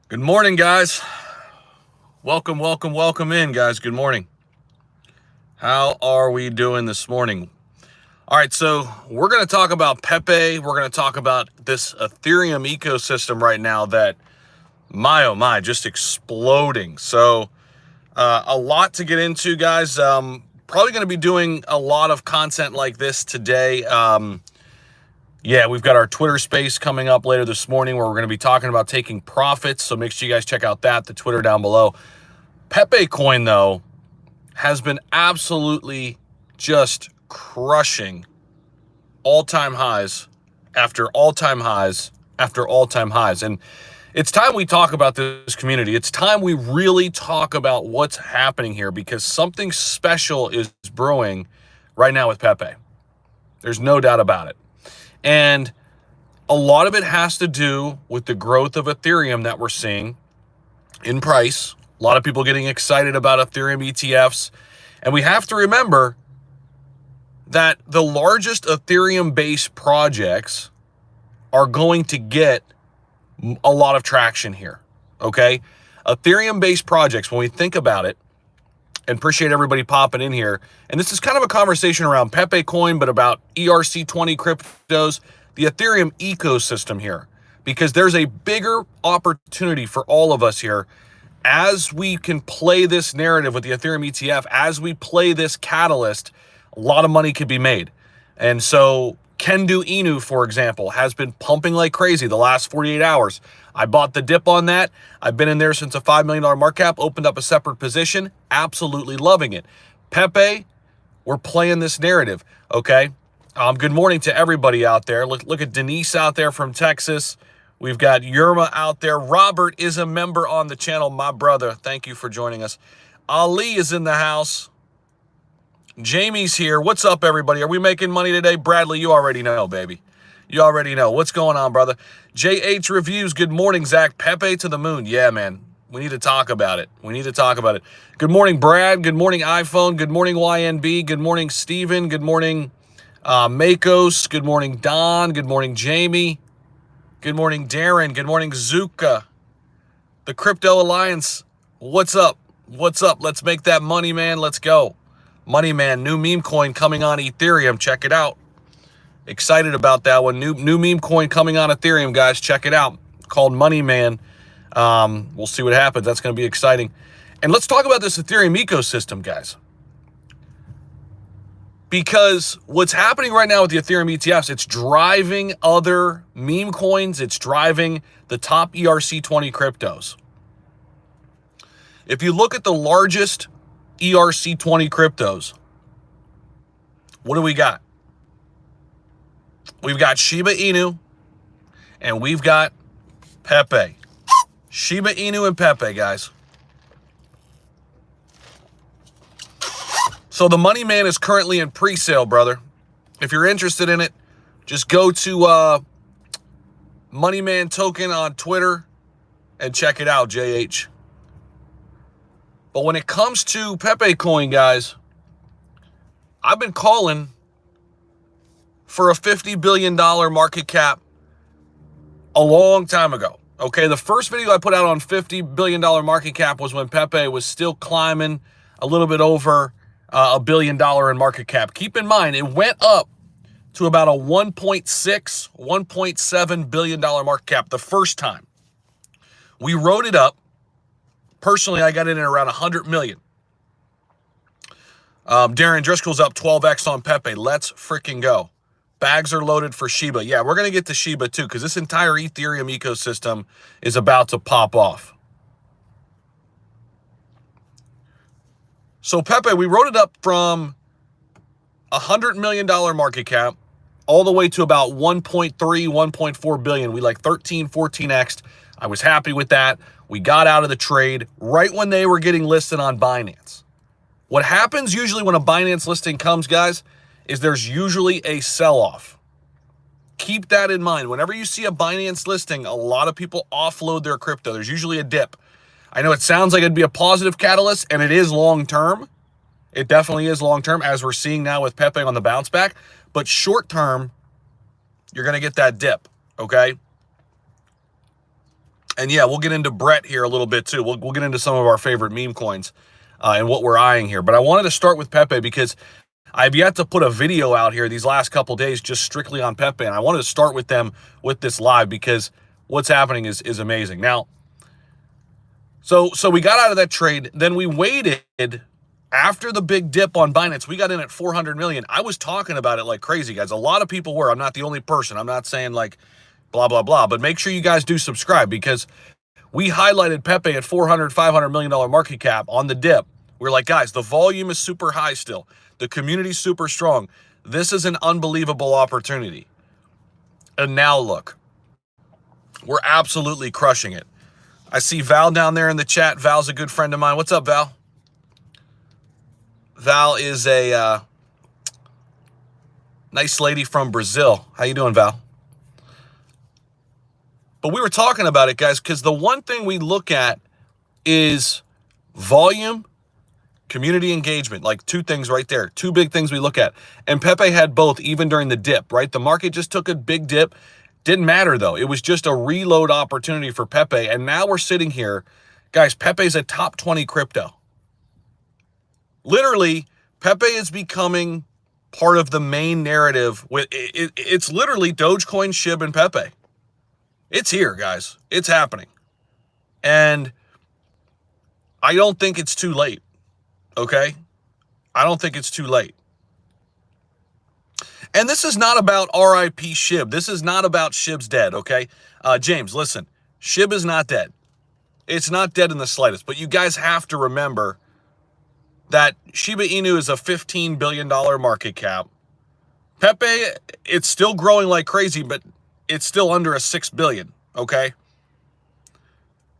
Good morning, guys. Welcome in, guys. Good morning. How are we doing this morning? All right, so we're going to talk about Pepe. We're going to talk about this Ethereum ecosystem right now that, my oh my, just exploding. So a lot to get into, guys. Probably going to be doing a lot of content like this today. Yeah, we've got our Twitter space coming up later this morning where we're going to be talking about taking profits. So make sure you guys check out the Twitter down below. Pepe coin, though, has been absolutely just crushing all-time highs after all-time highs after all-time highs. And it's time we talk about this community. It's time we really talk about what's happening here because something special is brewing right now with Pepe. There's no doubt about it. And a lot of it has to do with the growth of Ethereum that we're seeing in price. A lot of people getting excited about Ethereum ETFs. And we have to remember that the largest Ethereum-based projects are going to get a lot of traction here, okay? Ethereum-based projects, when we think about it, and appreciate everybody popping in here. And this is kind of a conversation around Pepe coin, but about ERC20 cryptos, the Ethereum ecosystem here, because there's a bigger opportunity for all of us here as we can play this narrative with the Ethereum ETF, as we play this catalyst, a lot of money could be made. And so Shiba Inu, for example, has been pumping like crazy the last 48 hours. I bought the dip on that. I've been in there since a $5 million market cap, opened up a separate position, absolutely loving it. Pepe, we're playing this narrative, okay? Good morning to everybody out there. Look at Denise out there from Texas. We've got Yerma out there. Robert is a member on the channel, my brother. Thank you for joining us. Ali is in the house. Jamie's here. What's up, everybody? Are we making money today? Bradley, you already know, baby. You already know. What's going on, brother? JH Reviews. Good morning, Zach. Pepe to the moon. Yeah, man. We need to talk about it. We need to talk about it. Good morning, Brad. Good morning, iPhone. Good morning, YNB. Good morning, Steven. Good morning, Makos. Good morning, Don. Good morning, Jamie. Good morning, Darren. Good morning, Zuka. The Crypto Alliance. What's up? What's up? Let's make that money, man. Let's go. Money Man, new meme coin coming on Ethereum. Check it out. Excited about that one. New meme coin coming on Ethereum, guys. Check it out. Called Money Man. We'll see what happens. That's going to be exciting. And let's talk about this Ethereum ecosystem, guys. Because what's happening right now with the Ethereum ETFs, it's driving other meme coins. It's driving the top ERC20 cryptos. If you look at the largest ERC20 cryptos, what do we got? We've got Shiba Inu and we've got Pepe. Shiba Inu and Pepe, guys. So the Money Man is currently in pre-sale, brother. If you're interested in it, just go to Money Man Token on Twitter and check it out, JH. But when it comes to Pepe coin, guys, I've been calling for a $50 billion market cap a long time ago. Okay, the first video I put out on $50 billion market cap was when Pepe was still climbing a little bit over $1 billion in market cap. Keep in mind, it went up to about a $1.6, $1.7 billion market cap the first time. We rode it up. Personally, I got in at around 100 million. Darren Driscoll's up 12x on Pepe. Let's freaking go. Bags are loaded for Shiba. Yeah, we're going to get to Shiba too because this entire Ethereum ecosystem is about to pop off. So Pepe, we rode it up from $100 million market cap all the way to about 1.3, 1.4 billion. We like 13, 14x'd. I was happy with that. We got out of the trade right when they were getting listed on Binance. What happens usually when a Binance listing comes, guys, is there's usually a sell-off. Keep that in mind. Whenever you see a Binance listing, a lot of people offload their crypto. There's usually a dip. I know it sounds like it'd be a positive catalyst, and it is long-term. It definitely is long-term, as we're seeing now with Pepe on the bounce back. But short-term, you're going to get that dip, okay? And yeah, we'll get into Brett here a little bit too. We'll get into some of our favorite meme coins and what we're eyeing here. But I wanted to start with Pepe because I've yet to put a video out here these last couple days just strictly on Pepe. And I wanted to start with them with this live because what's happening is amazing. Now, so we got out of that trade. Then we waited after the big dip on Binance. We got in at 400 million. I was talking about it like crazy, guys. A lot of people were. I'm not the only person. I'm not saying like blah, blah, blah. But make sure you guys do subscribe because we highlighted Pepe at $500 million market cap on the dip. We're like, guys, the volume is super high still. The community's super strong. This is an unbelievable opportunity. And now look, we're absolutely crushing it. I see Val down there in the chat. Val's a good friend of mine. What's up, Val? Val is a nice lady from Brazil. How you doing, Val? But we were talking about it, guys, because the one thing we look at is volume, community engagement, like two things right there, two big things we look at. And Pepe had both even during the dip, right? The market just took a big dip. Didn't matter, though. It was just a reload opportunity for Pepe. And now we're sitting here. Guys, Pepe's a top 20 crypto. Literally, Pepe is becoming part of the main narrative. It's literally Dogecoin, SHIB, and Pepe. It's here, guys. It's happening. And I don't think it's too late, okay? I don't think it's too late. And this is not about RIP SHIB. This is not about SHIB's dead, okay? James, listen. SHIB is not dead. It's not dead in the slightest. But you guys have to remember that Shiba Inu is a $15 billion market cap. Pepe, it's still growing like crazy, but it's still under a 6 billion, okay?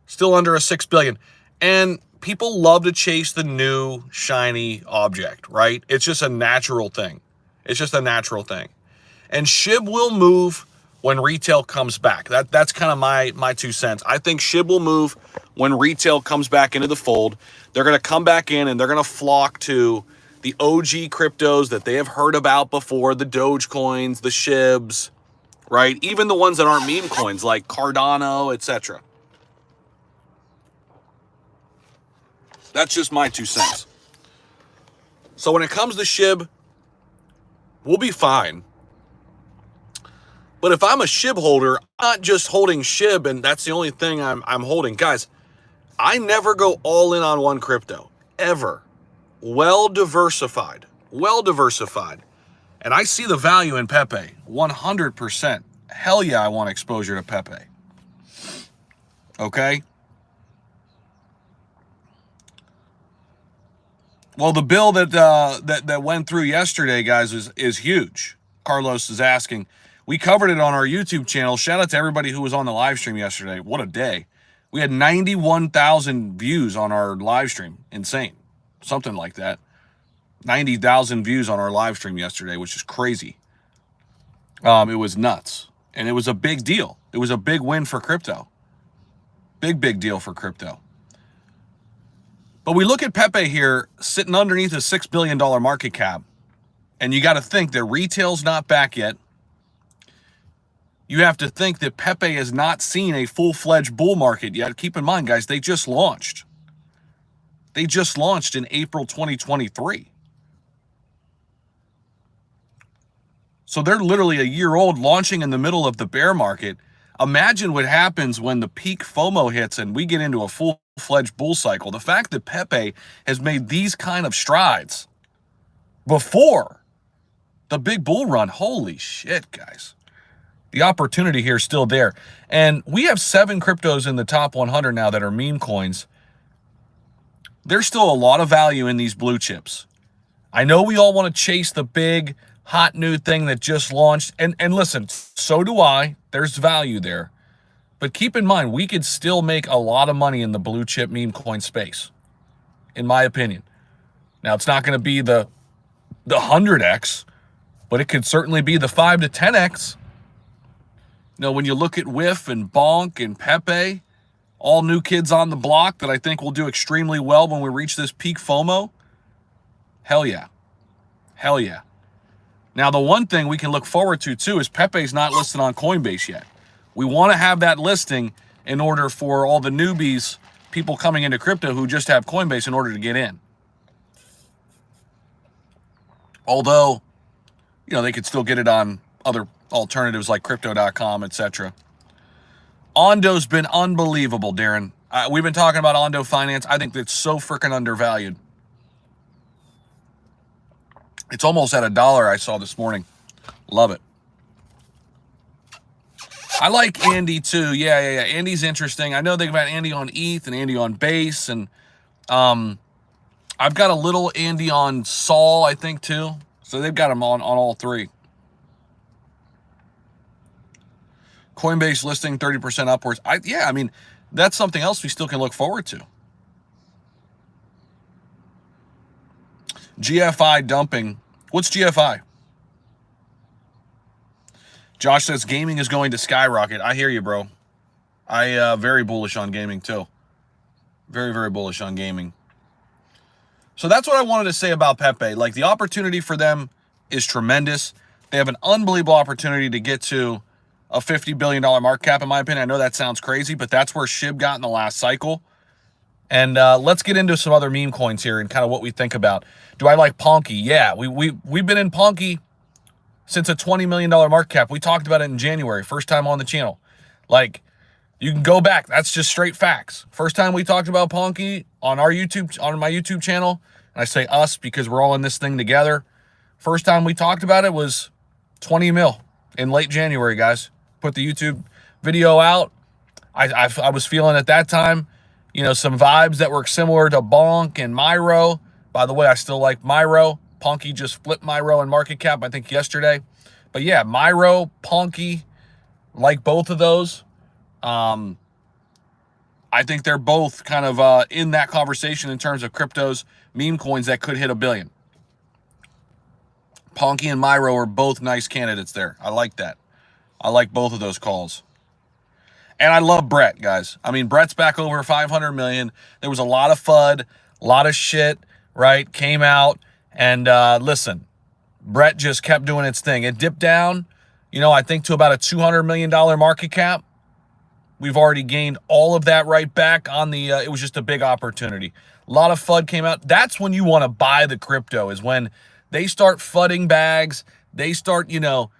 Still under a 6 billion. And people love to chase the new shiny object, right? It's just a natural thing. It's just a natural thing. And SHIB will move when retail comes back. That's kind of my 2 cents. I think SHIB will move when retail comes back into the fold. They're going to come back in and they're going to flock to the OG cryptos that they have heard about before, the Dogecoins, the SHIBs, right? Even the ones that aren't meme coins like Cardano, etc. That's just my 2 cents. So when it comes to SHIB, we'll be fine. But if I'm a SHIB holder, I'm not just holding SHIB and that's the only thing I'm holding. Guys, I never go all in on one crypto, ever. Well diversified. And I see the value in Pepe, 100%. Hell yeah, I want exposure to Pepe. Okay? Well, the bill that went through yesterday, guys, is huge. Carlos is asking. We covered it on our YouTube channel. Shout out to everybody who was on the live stream yesterday. What a day. We had 91,000 views on our live stream. Insane. Something like that. 90,000 views on our live stream yesterday, which is crazy. It was nuts. And it was a big deal. It was a big win for crypto. Big deal for crypto. But we look at Pepe here sitting underneath a $6 billion market cap. And you got to think that retail's not back yet. You have to think that Pepe has not seen a full-fledged bull market yet. Keep in mind, guys, they just launched. They just launched in April 2023. So they're literally a year old, launching in the middle of the bear market. Imagine what happens when the peak FOMO hits and we get into a full-fledged bull cycle. The fact that Pepe has made these kind of strides before the big bull run, holy shit, guys. The opportunity here is still there. And we have 7 cryptos in the top 100 now that are meme coins. There's still a lot of value in these blue chips. I know we all want to chase the big, hot new thing that just launched. And listen, so do I. There's value there. But keep in mind, we could still make a lot of money in the blue chip meme coin space, in my opinion. Now, it's not going to be the 100x, but it could certainly be the 5 to 10x. You know, when you look at Whiff and Bonk and Pepe, all new kids on the block that I think will do extremely well when we reach this peak FOMO, hell yeah. Hell yeah. Now, the one thing we can look forward to, too, is Pepe's not listed on Coinbase yet. We want to have that listing in order for all the newbies, people coming into crypto who just have Coinbase in order to get in. Although, you know, they could still get it on other alternatives like crypto.com, etc. Ondo's been unbelievable, Darren. We've been talking about Ondo Finance. I think it's so freaking undervalued. It's almost at $1 I saw this morning. Love it. I like Andy too. Yeah. Andy's interesting. I know they've got Andy on ETH and Andy on Base, and I've got a little Andy on Sol, I think, too. So they've got him on all three. Coinbase listing 30% upwards. I mean, that's something else we still can look forward to. GFI dumping. What's GFI? Josh says gaming is going to skyrocket. I hear you, bro. I very bullish on gaming too. Very, very bullish on gaming. So that's what I wanted to say about Pepe. Like, the opportunity for them is tremendous. They have an unbelievable opportunity to get to a $50 billion market cap, in my opinion. I know that sounds crazy, but that's where SHIB got in the last cycle. And let's get into some other meme coins here and kind of what we think about. Do I like Ponky? Yeah, we've been in Ponky since a $20 million market cap. We talked about it in January, first time on the channel. Like, you can go back. That's just straight facts. First time we talked about Ponky on my YouTube channel, and I say us because we're all in this thing together. First time we talked about it was 20 mil in late January, guys. Put the YouTube video out. I was feeling at that time, you know, some vibes that were similar to Bonk and Myro. By the way, I still like Myro. Ponky just flipped Myro in market cap, I think, yesterday. But yeah, Myro, Ponky, like both of those. I think they're both kind of in that conversation in terms of cryptos, meme coins that could hit $1 billion. Ponky and Myro are both nice candidates there. I like that. I like both of those calls. And I love Brett, guys. I mean, Brett's back over 500 million. There was a lot of FUD, a lot of shit, right? Came out. And listen, Brett just kept doing its thing. It dipped down, you know, I think to about a $200 million market cap. We've already gained all of that right back on the, it was just a big opportunity. A lot of FUD came out. That's when you want to buy the crypto, is when they start FUDding bags. They start, you know,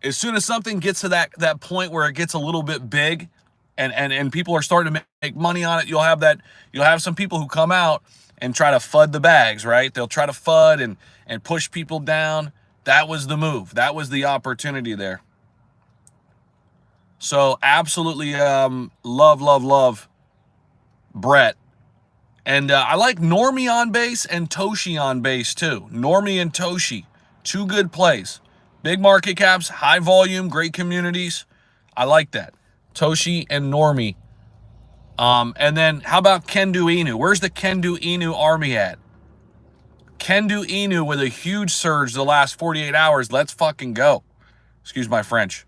as soon as something gets to that point where it gets a little bit big and people are starting to make money on it, you'll have some people who come out and try to FUD the bags, right? They'll try to FUD and push people down. That was the move. That was the opportunity there. So absolutely love Brett. And I like Normie on base and Toshi on base too. Normie and Toshi, two good plays. Big market caps, high volume, great communities. I like that. Toshi and Normie. And then how about Kendu Inu? Where's the Kendu Inu army at? Kendu Inu with a huge surge the last 48 hours. Let's fucking go. Excuse my French.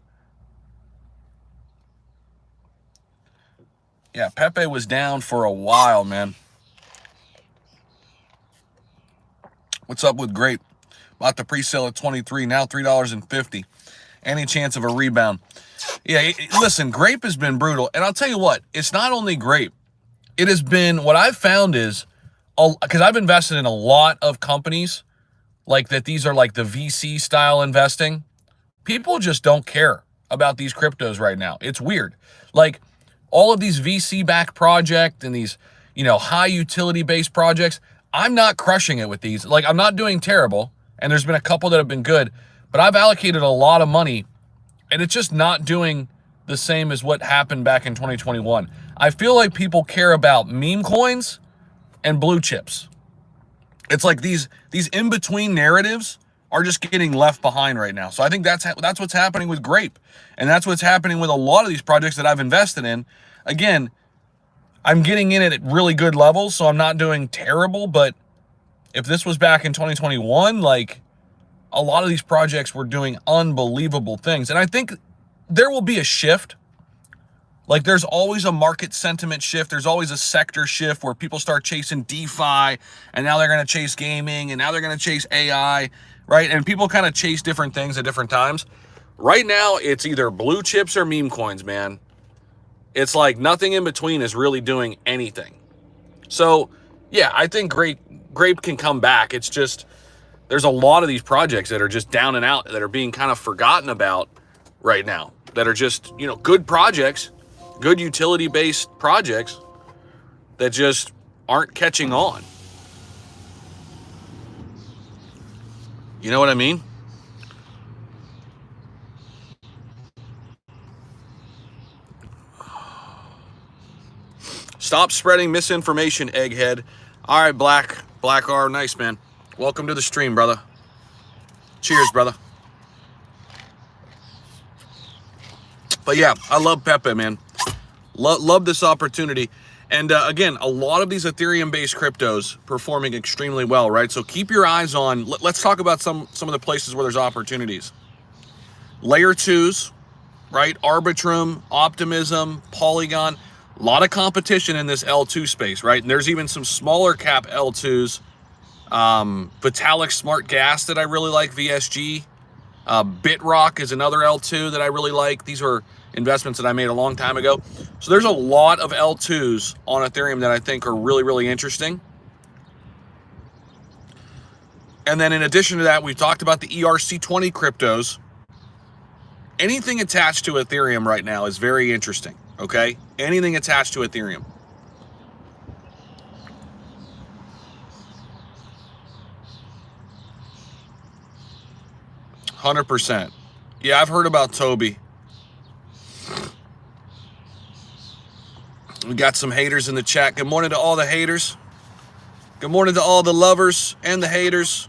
Yeah, Pepe was down for a while, man. What's up with Grape? Bought the pre-sale at 23, now $3.50. Any chance of a rebound? Yeah, listen, Grape has been brutal. And I'll tell you what, it's not only Grape. It has been, what I've found is, because I've invested in a lot of companies, like that these are like the VC style investing. People just don't care about these cryptos right now. It's weird. Like, all of these VC-backed projects and these, you know, high utility-based projects, I'm not crushing it with these. Like, I'm not doing terrible, and there's been a couple that have been good, but I've allocated a lot of money, and it's just not doing the same as what happened back in 2021. I feel like people care about meme coins and blue chips. It's like these in-between narratives are just getting left behind right now. So I think that's what's happening with Grape, and that's what's happening with a lot of these projects that I've invested in. Again, I'm getting in it at really good levels, so I'm not doing terrible, but if this was back in 2021, like, a lot of these projects were doing unbelievable things. And I think there will be a shift. Like, there's always a market sentiment shift. There's always a sector shift where people start chasing DeFi, and now they're going to chase gaming, and now they're going to chase AI, right? And people kind of chase different things at different times. Right now, it's either blue chips or meme coins, man. It's like nothing in between is really doing anything. So, yeah, I think Grape can come back. It's just there's a lot of these projects that are just down and out that are being kind of forgotten about right now, that are just, good projects, good utility-based projects that just aren't catching on. You know what I mean? Stop spreading misinformation, egghead. All right, Black R, nice, man. Welcome to the stream, brother. Cheers, brother. But yeah, I love Pepe, man. Love this opportunity. And again, a lot of these Ethereum-based cryptos performing extremely well, right? So keep your eyes on, let's talk about some of the places where there's opportunities. Layer 2s, right? Arbitrum, Optimism, Polygon. A lot of competition in this L2 space, right? And there's even some smaller cap L2s. Vitalik Smart Gas that I really like, VSG. BitRock is another L2 that I really like. These are investments that I made a long time ago. So there's a lot of L2s on Ethereum that I think are really, really interesting. And then in addition to that, we've talked about the ERC20 cryptos. Anything attached to Ethereum right now is very interesting, okay? Anything attached to Ethereum. %. Yeah, I've heard about Toby. We got some haters in the chat. Good morning to all the haters. Good morning to all the lovers and the haters.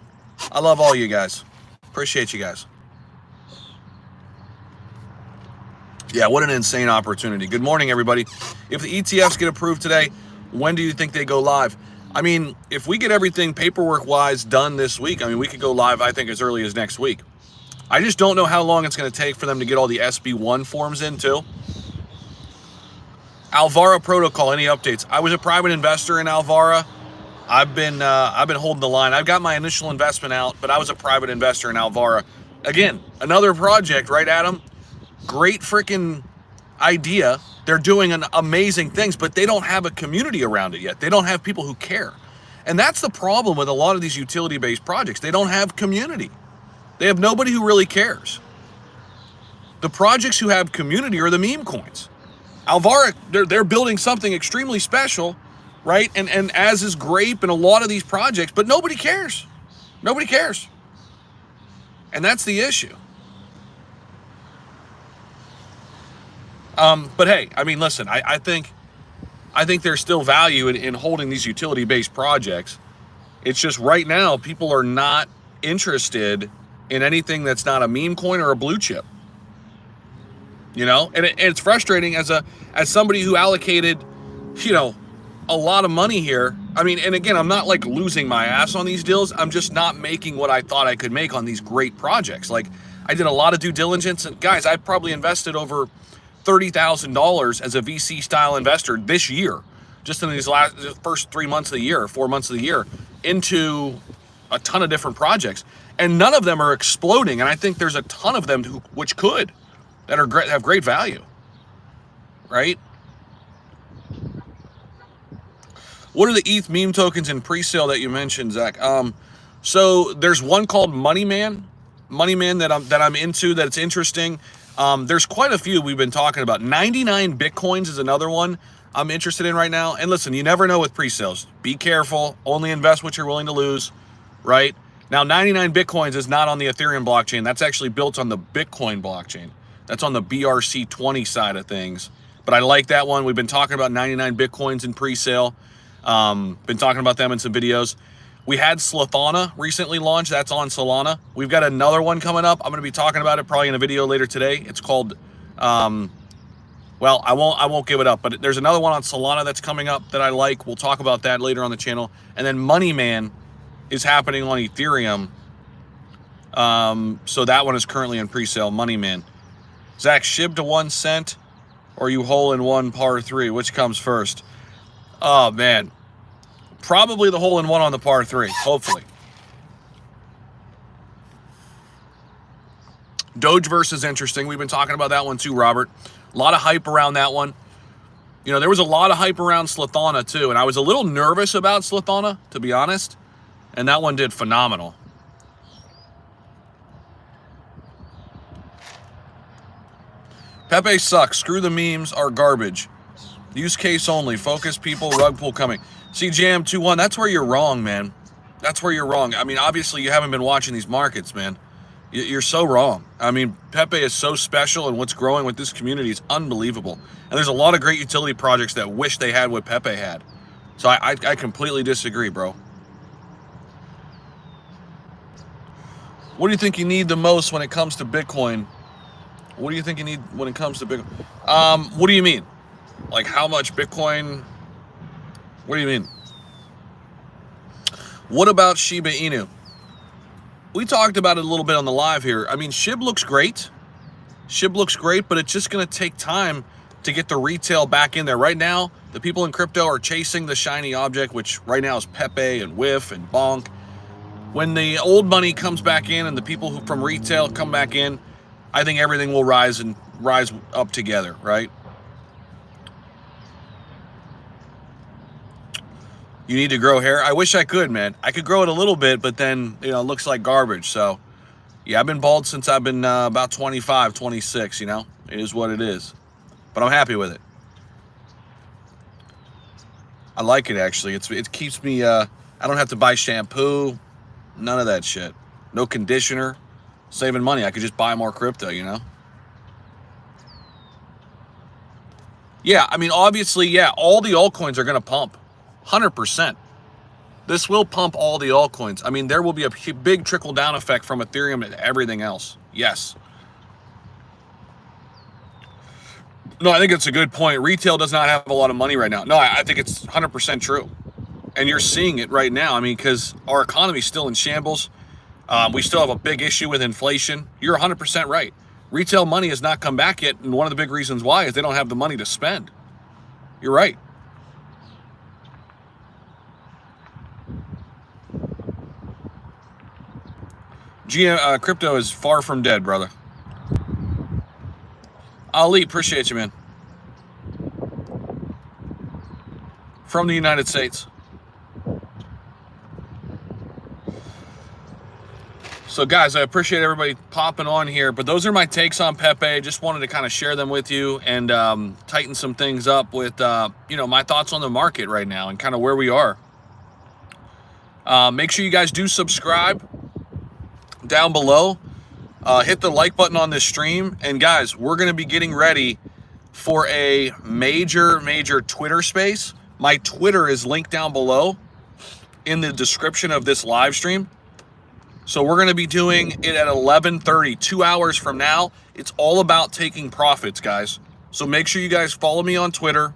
I love all you guys. Appreciate you guys. Yeah, what an insane opportunity. Good morning, everybody. If the ETFs get approved today, when do you think they go live? I mean, if we get everything paperwork-wise done this week, I mean, we could go live, I think, as early as next week. I just don't know how long it's going to take for them to get all the SB1 forms in, too. Alvara Protocol, any updates? I was a private investor in Alvara. I've been holding the line. I've got my initial investment out, but I was a private investor in Alvara. Again, another project, right, Adam? Great freaking idea. They're doing amazing things, but they don't have a community around it yet. They don't have people who care. And that's the problem with a lot of these utility-based projects. They don't have community. They have nobody who really cares. The projects who have community are the meme coins. Alvara, they're building something extremely special, right? And as is Grape and a lot of these projects, but nobody cares. Nobody cares. And that's the issue. But hey, I mean, listen, I think there's still value in holding these utility-based projects. It's just right now, people are not interested in anything that's not a meme coin or a blue chip. You know, and it's frustrating as somebody who allocated, a lot of money here. I mean, and again, I'm not like losing my ass on these deals. I'm just not making what I thought I could make on these great projects. Like, I did a lot of due diligence, and guys, I probably invested over $30,000 as a VC style investor this year, just in these first 3 months of the year, 4 months of the year, into a ton of different projects, and none of them are exploding. And I think there's a ton of them which could. That are great, have great value, right? What are the ETH meme tokens in pre-sale that you mentioned, Zach? So there's one called Moneyman that I'm into. That's interesting. There's quite a few we've been talking about. 99 Bitcoins is another one I'm interested in right now. And listen, you never know with pre-sales. Be careful. Only invest what you're willing to lose, right? Now, 99 Bitcoins is not on the Ethereum blockchain. That's actually built on the Bitcoin blockchain. That's on the BRC20 side of things. But I like that one. We've been talking about 99 Bitcoins in pre-sale. Been talking about them in some videos. We had Solana recently launched. That's on Solana. We've got another one coming up. I'm going to be talking about it probably in a video later today. It's called, well, I won't give it up. But there's another one on Solana that's coming up that I like. We'll talk about that later on the channel. And then Moneyman is happening on Ethereum. So that one is currently in pre-sale, Moneyman. Zach, SHIB to 1 cent, or you hole in one par 3? Which comes first? Oh, man. Probably the hole in one on the par 3, hopefully. Dogeverse is interesting. We've been talking about that one too, Robert. A lot of hype around that one. You know, there was a lot of hype around Slithana too, and I was a little nervous about Slithana, to be honest, and that one did phenomenal. Pepe sucks. Screw the memes, are garbage. Use case only. Focus people, rug pull coming. CJM 2-1, that's where you're wrong, man. That's where you're wrong. I mean, obviously you haven't been watching these markets, man. You're so wrong. I mean, Pepe is so special, and what's growing with this community is unbelievable. And there's a lot of great utility projects that wish they had what Pepe had. So I completely disagree, bro. What do you think you need the most when it comes to Bitcoin? What do you think you need when it comes to Bitcoin? What do you mean? Like how much Bitcoin? What do you mean? What about Shiba Inu? We talked about it a little bit on the live here. I mean, SHIB looks great. SHIB looks great, but it's just going to take time to get the retail back in there. Right now, the people in crypto are chasing the shiny object, which right now is Pepe and Whiff and Bonk. When the old money comes back in and the people who from retail come back in, I think everything will rise up together, right? You need to grow hair. I wish I could, man. I could grow it a little bit, but then, you know, it looks like garbage. So, yeah, I've been bald since I've been about 25, 26, you know. It is what it is. But I'm happy with it. I like it, actually. It keeps me, I don't have to buy shampoo. None of that shit. No conditioner. Saving money. I could just buy more crypto, you know. Yeah, I mean, obviously, yeah, all the altcoins are going to pump. 100%. This will pump all the altcoins. I mean, there will be a big trickle-down effect from Ethereum to everything else. Yes. No, I think it's a good point. Retail does not have a lot of money right now. No, I think it's 100% true. And you're seeing it right now. I mean, because our economy is still in shambles. We still have a big issue with inflation. You're 100% right. Retail money has not come back yet, and one of the big reasons why is they don't have the money to spend. You're right. Crypto is far from dead, brother. Ali, appreciate you, man. From the United States. So, guys, I appreciate everybody popping on here, but those are my takes on Pepe. Just wanted to kind of share them with you and tighten some things up with, you know, my thoughts on the market right now and kind of where we are. Make sure you guys do subscribe down below. Hit the like button on this stream. And, guys, we're going to be getting ready for a major Twitter space. My Twitter is linked down below in the description of this live stream. So we're going to be doing it at 11:30, 2 hours from now. It's all about taking profits, guys. So make sure you guys follow me on Twitter.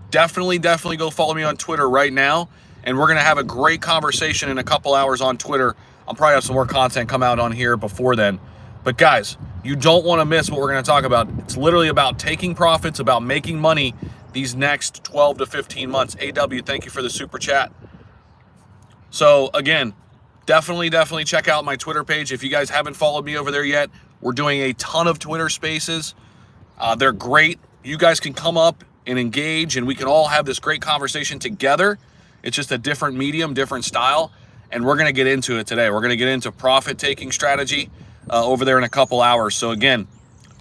Definitely go follow me on Twitter right now. And we're going to have a great conversation in a couple hours on Twitter. I'll probably have some more content come out on here before then. But guys, you don't want to miss what we're going to talk about. It's literally about taking profits, about making money these next 12 to 15 months. AW, thank you for the super chat. So again, definitely check out my Twitter page. If you guys haven't followed me over there yet, we're doing a ton of Twitter spaces. They're great. You guys can come up and engage, and we can all have this great conversation together. It's just a different medium, different style, and we're going to get into it today. We're going to get into profit-taking strategy over there in a couple hours. So again,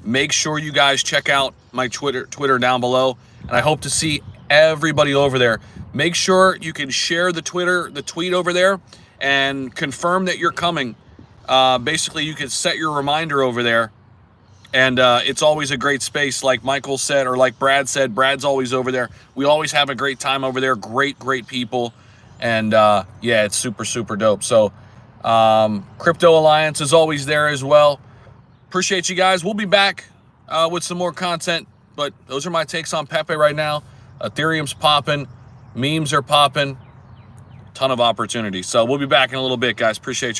make sure you guys check out my Twitter down below, and I hope to see everybody over there. Make sure you can share the tweet over there, and confirm that you're coming. Basically, you can set your reminder over there. And it's always a great space, like Michael said, or like Brad said. Brad's always over there. We always have a great time over there. Great people. And yeah, it's super dope. So Crypto Alliance is always there as well. Appreciate you guys. We'll be back with some more content. But those are my takes on Pepe right now. Ethereum's popping. Memes are popping. Ton of opportunities. So we'll be back in a little bit, guys. Appreciate you.